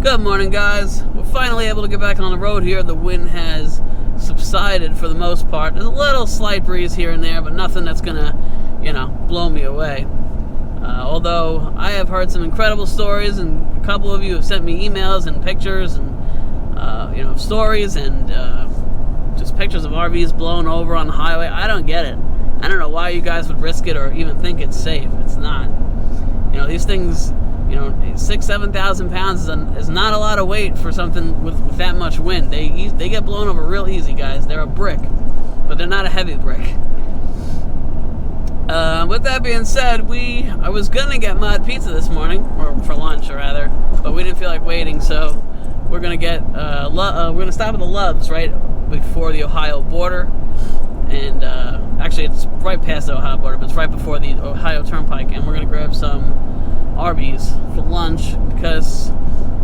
Good morning, guys. We're finally able to get back on the road here. The wind has subsided for the most part. There's a little slight breeze here and there, but nothing that's gonna, blow me away. Although I have heard some incredible stories, and a couple of you have sent me emails and pictures and stories and just pictures of RVs blown over on the highway. I don't get it. I don't know why you guys would risk it or even think it's safe. It's not. These things, 6,000-7,000 pounds is not a lot of weight for something with that much wind. They get blown over real easy, guys. They're a brick, but they're not a heavy brick. With that being said, I was gonna get mod pizza this morning, or for lunch, or rather, but we didn't feel like waiting, so we're gonna get we're gonna stop at the Loves right before the Ohio border, and actually it's right past the Ohio border, but it's right before the Ohio Turnpike, and we're gonna grab some Arby's for lunch because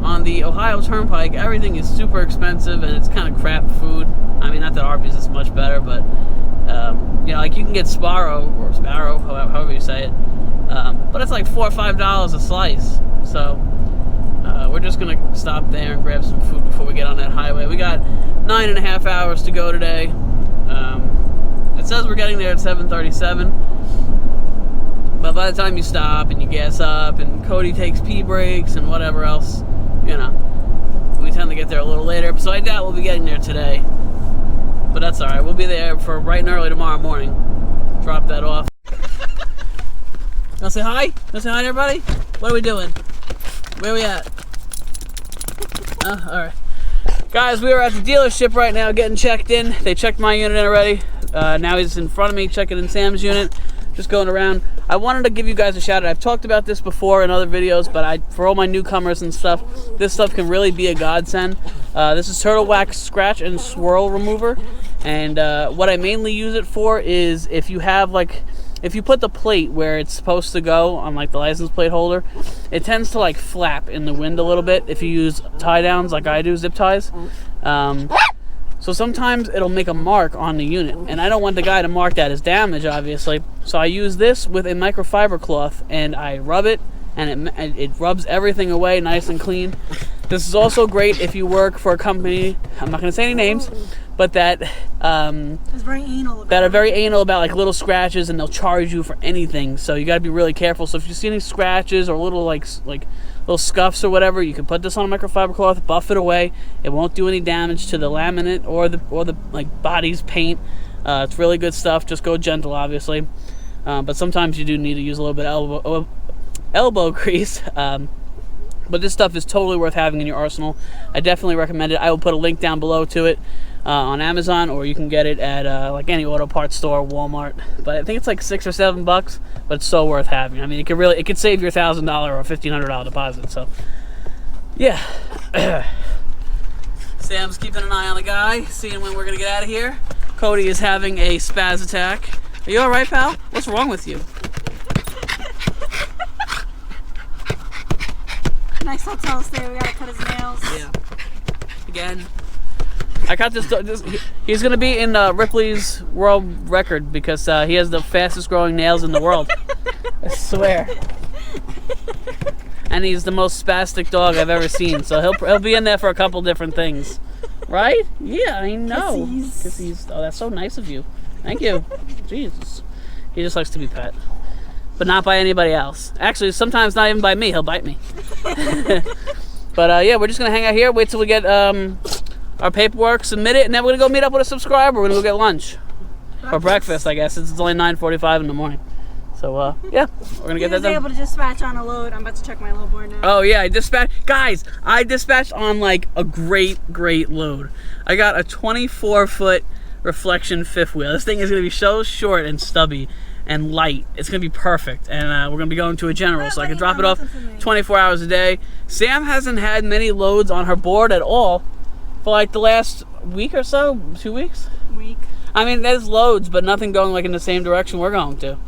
on the Ohio Turnpike everything is super expensive and it's kind of crap food. I mean, not that Arby's is much better, but like you can get Sparrow, however you say it, but it's like $4 or $5 a slice. So we're just gonna stop there and grab some food before we get on that highway. We got 9.5 hours to go today. It says we're getting there at 7:37. But by the time you stop and you gas up and Cody takes pee breaks and whatever else, we tend to get there a little later. So I doubt we'll be getting there today. But that's alright. We'll be there for bright and early tomorrow morning. Drop that off. Wanna say hi? Wanna say hi to everybody? What are we doing? Where are we at? Alright. Guys, we are at the dealership right now getting checked in. They checked my unit in already. Now he's in front of me checking in Sam's unit. Just going around. I wanted to give you guys a shout out. I've talked about this before in other videos, but for all my newcomers and stuff, this stuff can really be a godsend. This is Turtle Wax Scratch and Swirl Remover, and what I mainly use it for is if you have if you put the plate where it's supposed to go on the license plate holder, it tends to flap in the wind a little bit if you use tie downs like I do, zip ties. So sometimes it'll make a mark on the unit, and I don't want the guy to mark that as damage, obviously. So I use this with a microfiber cloth, and I rub it, and it rubs everything away nice and clean. This is also great if you work for a company, I'm not going to say any names, but that are very anal about little scratches, and they'll charge you for anything. So you got to be really careful. So if you see any scratches or little little scuffs or whatever, you can put this on a microfiber cloth, buff it away. It won't do any damage to the laminate or the body's paint. It's really good stuff. Just go gentle, obviously. But sometimes you do need to use a little bit of elbow grease. But this stuff is totally worth having in your arsenal. I definitely recommend it. I will put a link down below to it on Amazon, or you can get it at any auto parts store, Walmart. But I think it's $6 or $7, but it's so worth having. I mean, it could save your $1,000 or $1,500 deposit. So, yeah. Sam's keeping an eye on the guy, seeing when we're gonna get out of here. Cody is having a spaz attack. Are you all right, pal? What's wrong with you? Nice hotel stay. We gotta cut his nails. Yeah. Again, I got this. He's gonna be in Ripley's world record because he has the fastest growing nails in the world. I swear. And he's the most spastic dog I've ever seen. So he'll be in there for a couple different things, right? Yeah, I know. Kisses. Oh, that's so nice of you. Thank you. Jesus. He just likes to be pet. But not by anybody else. Actually, sometimes not even by me. He'll bite me. But yeah, we're just going to hang out here, wait till we get our paperwork submitted, and then we're going to go meet up with a subscriber. We're going to go get lunch. Or breakfast, I guess. It's only 9:45 in the morning. So, yeah, we're going to get that done. He was able to dispatch on a load. I'm about to check my load board now. Oh, yeah, I dispatched on, a great load. I got a 24-foot reflection fifth wheel. This thing is going to be so short and stubby and light. It's going to be perfect. And we're going to be going to a general, so I can drop it off 24 hours a day. Sam hasn't had many loads on her board at all for the last week or so, 2 weeks? Week. I mean, there's loads, but nothing going in the same direction we're going to.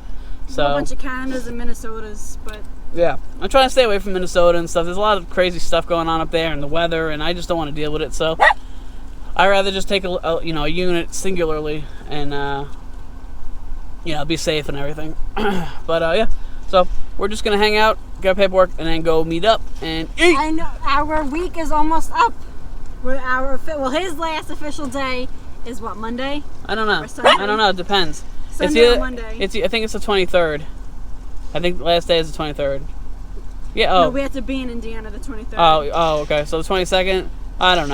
So, a bunch of Canadas and Minnesotas, but yeah, I'm trying to stay away from Minnesota and stuff. There's a lot of crazy stuff going on up there, and the weather, and I just don't want to deal with it. So I'd rather just take a unit singularly and be safe and everything. But yeah, so we're we're just gonna hang out, get paperwork, and then go meet up and eat. And our week is almost up. His last official day is what, Monday? I don't know. I don't know. It depends. Sunday or Monday? I think it's the 23rd. I think the last day is the 23rd. Yeah. Oh. No, we have to be in Indiana the 23rd. Oh. Okay. So the 22nd. I don't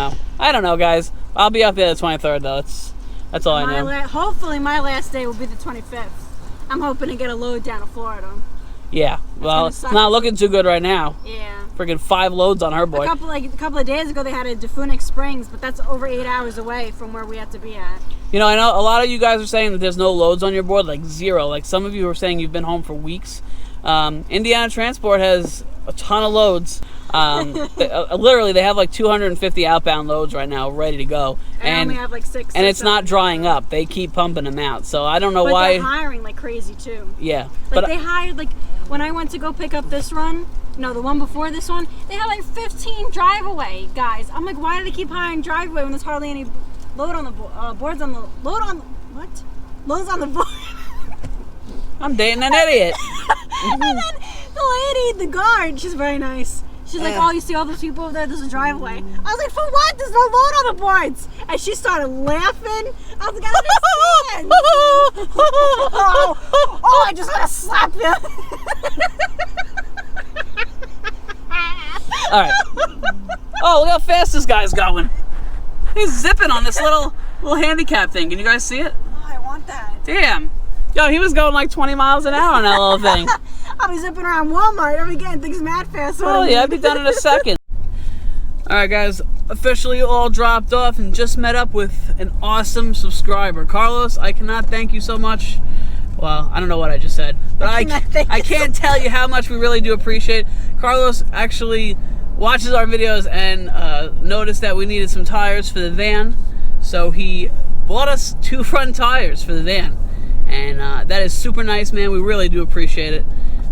know, guys. I'll be out there the 23rd though. That's all I know. Hopefully, my last day will be the 25th. I'm hoping to get a load down to Florida. Yeah. Well, it's not looking too good right now. Yeah. Freaking 5 loads on her boy. A couple of days ago, they had it at Phoenix Springs, but that's over 8 hours away from where we have to be at. You know, I know a lot of you guys are saying that there's no loads on your board, like 0. Like some of you are saying you've been home for weeks. Indiana Transport has a ton of loads. Literally, they have like 250 outbound loads right now ready to go. I only have like 6. And it's not drying up. They keep pumping them out. So I don't know why. But they're hiring like crazy too. Yeah. Like they hired, like when I went to go pick up this run, no, the one before this one, they had like 15 drive-away guys. I'm like, why do they keep hiring drive-away when there's hardly any load on the boards on the load on what? Loads on the board. I'm dating an idiot. And then the lady, the guard, she's very nice. She's like, oh, you see all those people over there? There's a driveway. I was like, for what? There's no load on the boards. And she started laughing. I was like, I don't understand. oh, I just want to slap you. All right. Oh, look how fast this guy's going. He's zipping on this little handicap thing. Can you guys see it? Oh, I want that. Damn. Yo, he was going like 20 miles an hour on that little thing. I'll be zipping around Walmart. I'll be getting things mad fast. Oh, yeah, I'd be done in a second. All right, guys. Officially all dropped off and just met up with an awesome subscriber. Carlos, I cannot thank you so much. Well, I don't know what I just said, but I can't tell you how much we really do appreciate. Carlos actually watches our videos and noticed that we needed some tires for the van, so he bought us 2 front tires for the van, and that is super nice, man. We really do appreciate it.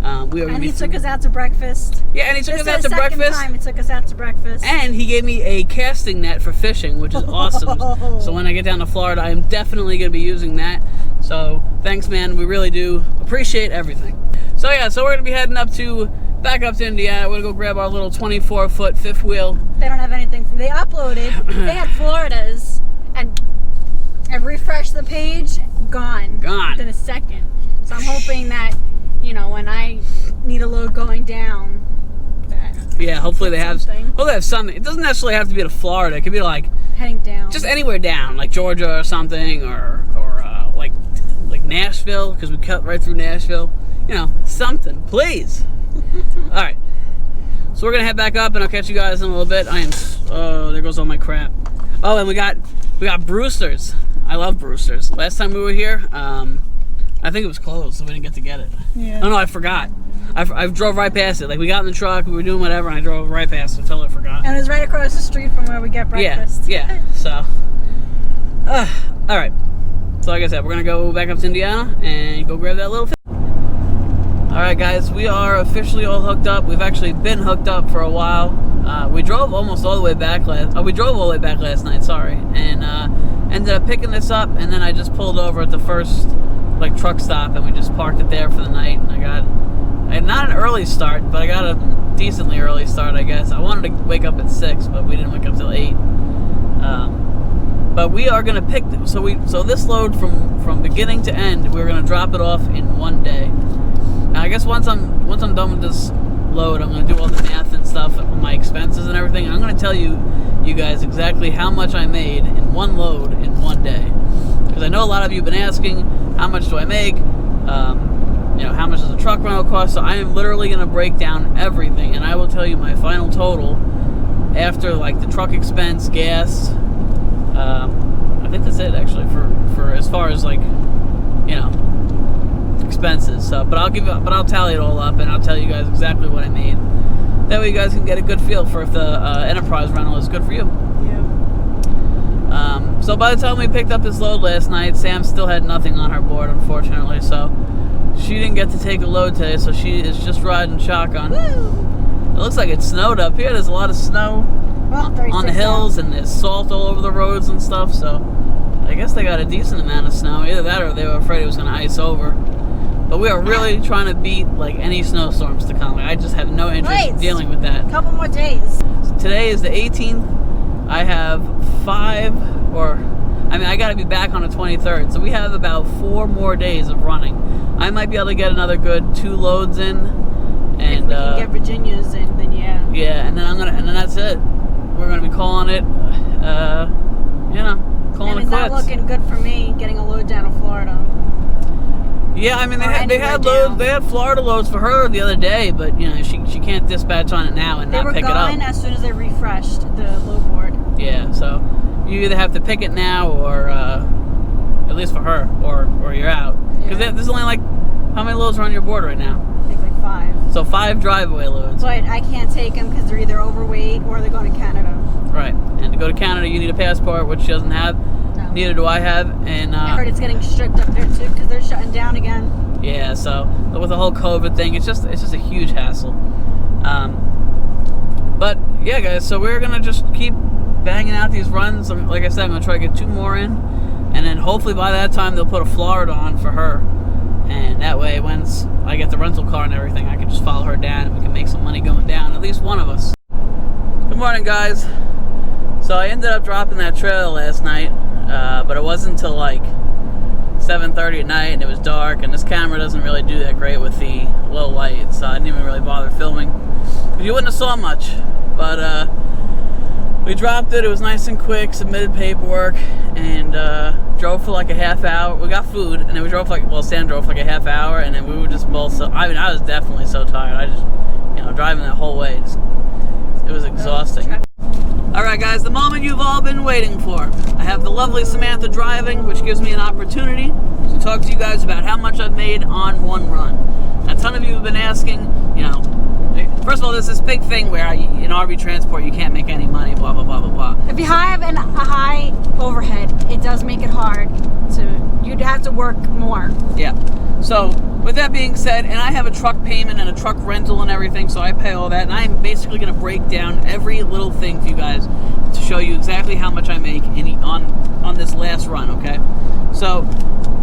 And he took us out to breakfast. Yeah, and he took us out to breakfast. This is the second time he took us out to breakfast. And he gave me a casting net for fishing, which is awesome. So when I get down to Florida, I am definitely going to be using that. So thanks, man. We really do appreciate everything. So yeah, so we're going to be heading back up to Indiana. We're going to go grab our little 24-foot fifth wheel. They don't have anything. They uploaded. They had Florida's, and I refreshed the page. Gone. Within a second. So I'm hoping that, you know, when I need a load going down, yeah, hopefully they have something. It doesn't necessarily have to be to Florida. It could be like heading down, just anywhere down, like Georgia or something, or like Nashville, because we cut right through Nashville. You know, something, please. All right, so we're gonna head back up, and I'll catch you guys in a little bit. Oh, there goes all my crap. Oh, and we got Brewster's. I love Brewster's. Last time we were here, I think it was closed, so we didn't get to get it. Yeah. Oh no, I forgot. I drove right past it. Like, we got in the truck, we were doing whatever, and I drove right past it until I forgot. And it was right across the street from where we get breakfast. Yeah. So, all right. So like I said, we're gonna go back up to Indiana and go grab that little thing. All right, guys, we are officially all hooked up. We've actually been hooked up for a while. We drove almost all the way back we drove all the way back last night. Sorry, and ended up picking this up, and then I just pulled over at the first truck stop, and we just parked it there for the night. And I had not an early start, but I got a decently early start, I guess. I wanted to wake up at 6, but we didn't wake up till 8. But we are gonna pick so this load from beginning to end, we're gonna drop it off in one day. Now I guess once I'm done with this load, I'm gonna do all the math and stuff, my expenses and everything, and I'm gonna tell you guys exactly how much I made in one load in one day. Because I know a lot of you have been asking, how much do I make? You know, how much does a truck rental cost? So I am literally going to break down everything, and I will tell you my final total after the truck expense, gas. I think that's it actually for as far as expenses. So, but I'll tally it all up, and I'll tell you guys exactly what I made. That way you guys can get a good feel for if the enterprise rental is good for you. Yeah. So by the time we picked up this load last night, Sam still had nothing on her board, unfortunately. So she didn't get to take a load today, so she is just riding shotgun. Woo! It looks like it snowed up here. There's a lot of snow on the hills, and there's salt all over the roads and stuff. So I guess they got a decent amount of snow. Either that or they were afraid it was going to ice over. But But we are really trying to beat like any snowstorms to come. I just have no interest in dealing with that. A couple more days. So today is the 18th. I have I got to be back on the 23rd. So we have about 4 more days of running. I might be able to get another good 2 loads in. And if we can get Virginia's in, then yeah. Yeah, and then that's it. We're gonna be calling it, calling it it's quits. not looking good for me getting a load down to Florida. Yeah, I mean they had loads. They had Florida loads for her the other day, but she can't dispatch on it now and not pick it up. They were gone as soon as they refreshed the load board. Yeah, so you either have to pick it now, or at least for her, or you're out. Because there's only like, how many loads are on your board right now? I think like 5. So 5 driveway loads. But I can't take them because they're either overweight or they're going to Canada. Right, and to go to Canada you need a passport, which she doesn't have. No. Neither do I have. And I heard it's getting strict up there too because they're shutting down again. Yeah, so with the whole COVID thing, it's just a huge hassle. But yeah, guys, so we're gonna just keep banging out these runs. Like I said, I'm gonna try to get 2 more in, and then hopefully by that time they'll put a Florida on for her, and that way once I get the rental car and everything, I can just follow her down and we can make some money going down, at least one of us. Good morning, guys. So I ended up dropping that trailer last night, but it wasn't until like 7:30 at night, and it was dark, and this camera doesn't really do that great with the low light, so I didn't even really bother filming. You wouldn't have saw much, but we dropped it. It was nice and quick, submitted paperwork, and drove for like a half hour. We got food, and then we drove Sam drove for like a half hour, and then we were just both I was definitely so tired. I just, driving that whole way, it was exhausting. Alright guys, the moment you've all been waiting for. I have the lovely Samantha driving, which gives me an opportunity to talk to you guys about how much I've made on one run. A ton of you have been asking, first of all, there's this big thing where in RV transport you can't make any money, blah, blah, blah, blah, blah. If you have a high overhead, it does make it hard you'd have to work more. Yeah. So, with that being said, and I have a truck payment and a truck rental and everything, so I pay all that, and I'm basically going to break down every little thing for you guys to show you exactly how much I make on this last run, okay? So,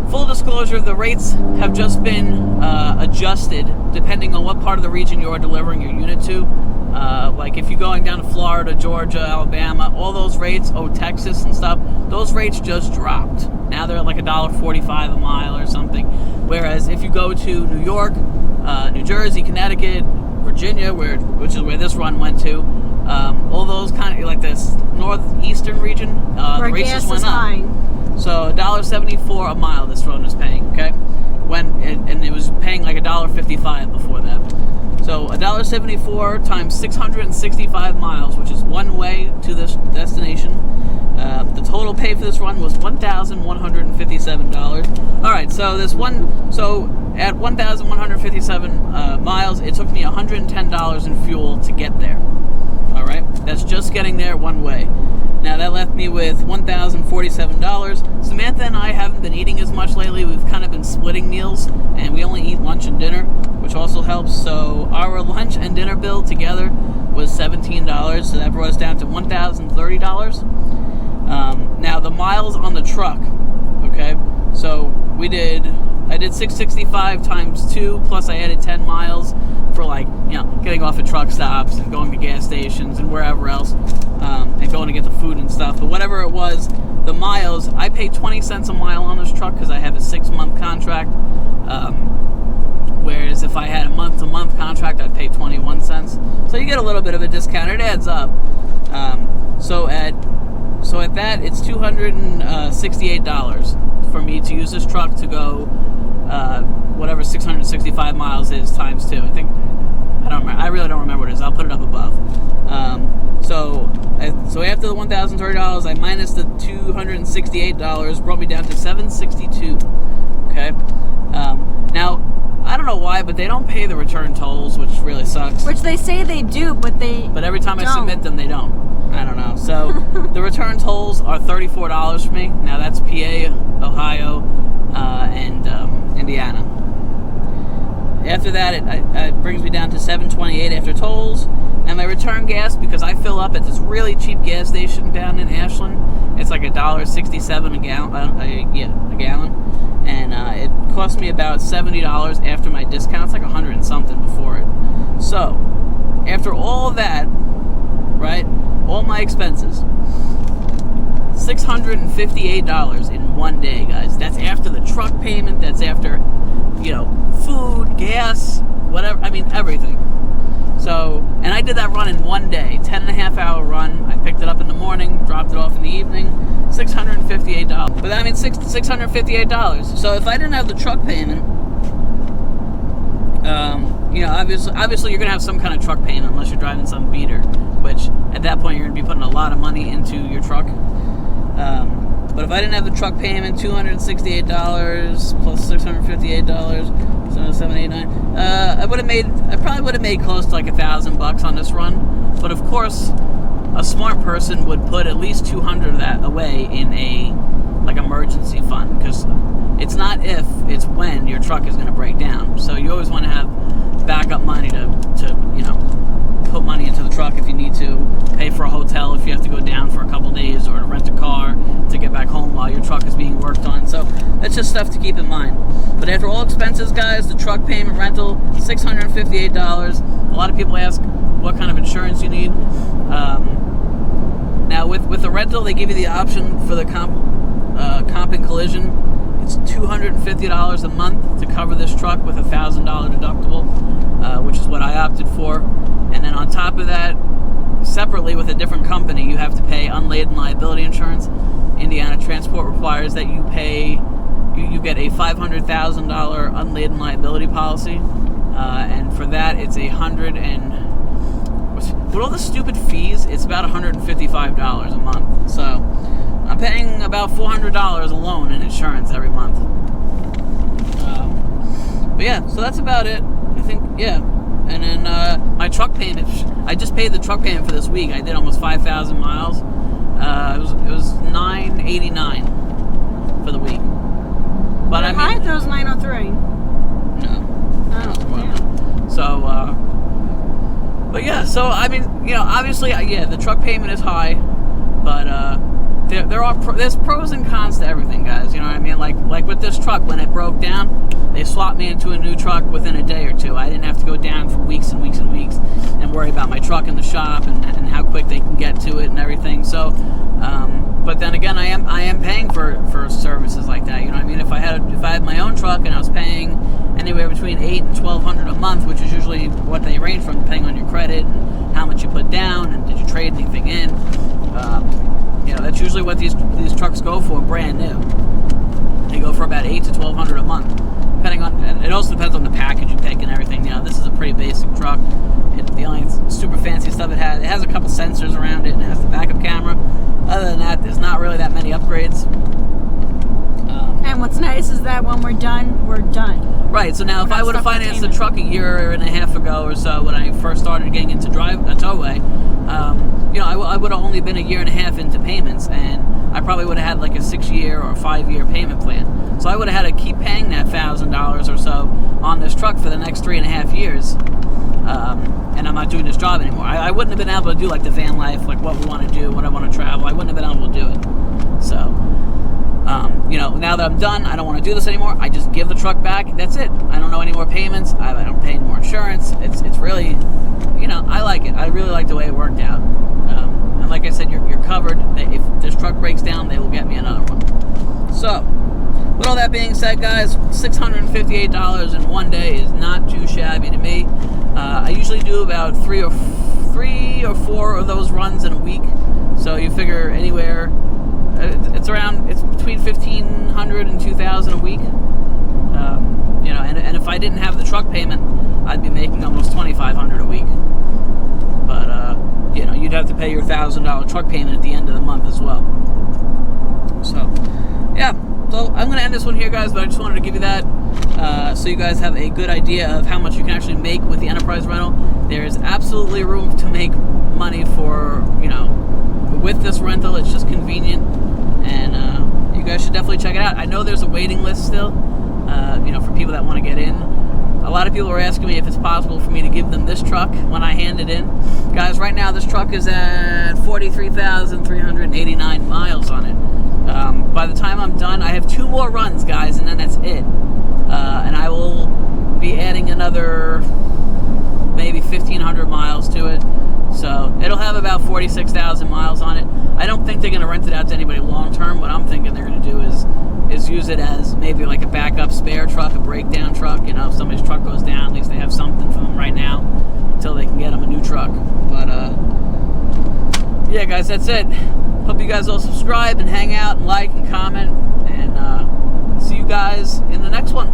full disclosure, the rates have just been adjusted depending on what part of the region you are delivering your unit to. Like if you're going down to Florida, Georgia, Alabama, all those rates, Texas and stuff, those rates just dropped. Now they're at like $1.45 a mile or something. Whereas if you go to New York, New Jersey, Connecticut, Virginia, which is where this run went to, all those kind of like this northeastern region, the rates just went up. So $1.74 a mile this run was paying, okay? And it was paying like $1.55 before that. So $1.74 times 665 miles, which is one way to this destination. The total pay for this run was $1,157. All right, so at 1,157 miles, it took me $110 in fuel to get there. All right, that's just getting there one way. Now that left me with $1,047. Samantha and I haven't been eating as much lately. We've kind of been splitting meals, and we only eat lunch and dinner, which also helps. So our lunch and dinner bill together was $17, so that brought us down to $1,030. Now the miles on the truck, okay? So I did 665 times 2, plus I added 10 miles for getting off at truck stops and going to gas stations and wherever else, and going to get the food and stuff. But whatever it was, the miles, I pay 20 cents a mile on this truck because I have a 6-month contract. Whereas if I had a month-to-month contract, I'd pay 21 cents. So you get a little bit of a discount. It adds up. So at that, it's $268 for me to use this truck to go whatever 665 miles is times 2. I don't remember. I really don't remember what it is. I'll put it up above. So after the $1,030, I minus the $268, brought me down to $762. Okay. Now, I don't know why, but they don't pay the return tolls, which really sucks. Which they say they do, but every time I submit them, they don't. I don't know. So the return tolls are $34 for me. Now that's PA, Ohio, and Indiana. After that, it brings me down to $728 after tolls. And my return gas, because I fill up at this really cheap gas station down in Ashland, it's like $1.67 a gallon. A gallon, and it cost me about $70 after my discounts, like 100 and something before it. So, after all of that, right, all my expenses, $658 in one day, guys. That's after the truck payment, that's after, food, gas, whatever, I mean, everything. So, and I did that run in one day, 10.5-hour run. I picked it up in the morning, dropped it off in the evening, $658. But that means $658. So if I didn't have the truck payment, obviously you're gonna have some kind of truck payment unless you're driving some beater, which at that point you're gonna be putting a lot of money into your truck. But if I didn't have the truck payment, $268 plus $658, so 789. I probably would have made close to like $1,000 on this run. But of course, a smart person would put at least $200 of that away in a emergency fund, because it's not if, it's when your truck is going to break down. So you always want to have backup money to put money into the truck if you need to, pay for a hotel if you have to go down for a couple days, or to rent a car to get back home while your truck is being worked on. So that's just stuff to keep in mind. But after all expenses, guys, the truck payment, rental, $658. A lot of people ask what kind of insurance you need. Now with the rental, they give you the option for the comp and collision. It's $250 a month to cover this truck with a $1,000 deductible, which is what I opted for. And then on top of that, separately with a different company, you have to pay unladen liability insurance. Indiana Transport requires that you get a $500,000 unladen liability policy, and for that it's with all the stupid fees, it's about $155 a month. So I'm paying about $400 alone in insurance every month. But yeah, so that's about it. I think, yeah. And then my truck payment, I just paid the truck payment for this week. I did almost 5,000 miles. It was $989 for the week. But I thought it was $903. No. Oh, yeah. So, but yeah, so I mean, obviously, the truck payment is high, but there's pros and cons to everything, guys. You know what I mean? Like with this truck, when it broke down, they swapped me into a new truck within a day or two. I didn't have to go down for weeks and weeks and weeks and worry about my truck in the shop and how quick they can get to it and everything. So, but then again, I am paying for services like that. You know what I mean? If I had my own truck and I was paying anywhere between $800 and $1,200 a month, which is usually what they range from, depending on your credit and how much you put down and did you trade anything in. That's usually what these trucks go for, brand new. They go for about $800 to $1,200 a month, depending on. And it also depends on the package you pick and everything. This is a pretty basic truck. The only super fancy stuff it has a couple sensors around it, and it has the backup camera. Other than that, there's not really that many upgrades. And what's nice is that when we're done, we're done. Right. So now, if I would have financed the truck a year and a half ago or so, when I first started getting into towaway, I would have only been a year and a half into payments, and I probably would have had like a 6-year or 5-year payment plan. So I would have had to keep paying that $1,000 or so on this truck for the next 3.5 years. And I'm not doing this job anymore. I wouldn't have been able to do like the van life, like what we want to do, what I want to travel. I wouldn't have been able to do it. So, now that I'm done, I don't want to do this anymore. I just give the truck back. That's it. I don't know any more payments. I don't pay any more insurance. It's really, I like it. I really like the way it worked out. And like I said, you're covered. If this truck breaks down, they will get me another one. So, with all that being said, guys, $658 in one day is not too shabby to me. I usually do about three or four of those runs in a week. So you figure anywhere, it's between $1,500 and $2,000 a week. And if I didn't have the truck payment, I'd be making almost $2,500 a week. But you'd have to pay your $1,000 truck payment at the end of the month as well. So, yeah. So I'm going to end this one here, guys, but I just wanted to give you that so you guys have a good idea of how much you can actually make with the Enterprise rental. There's absolutely room to make money with this rental. It's just convenient, and you guys should definitely check it out. I know there's a waiting list still, for people that want to get in. A lot of people are asking me if it's possible for me to give them this truck when I hand it in. Guys, right now this truck is at 43,389 miles on it. By the time I'm done, I have 2 more runs, guys, and then that's it. and I will be adding another maybe 1,500 miles to it. So it'll have about 46,000 miles on it. I don't think they're going to rent it out to anybody long term. What I'm thinking they're going to do is use it as maybe like a backup spare truck, a breakdown truck. You know, if somebody's truck goes down, at least they have something for them right now until they can get them a new truck. But yeah, guys, that's it. Hope you guys all subscribe and hang out and like and comment, and see you guys in the next one.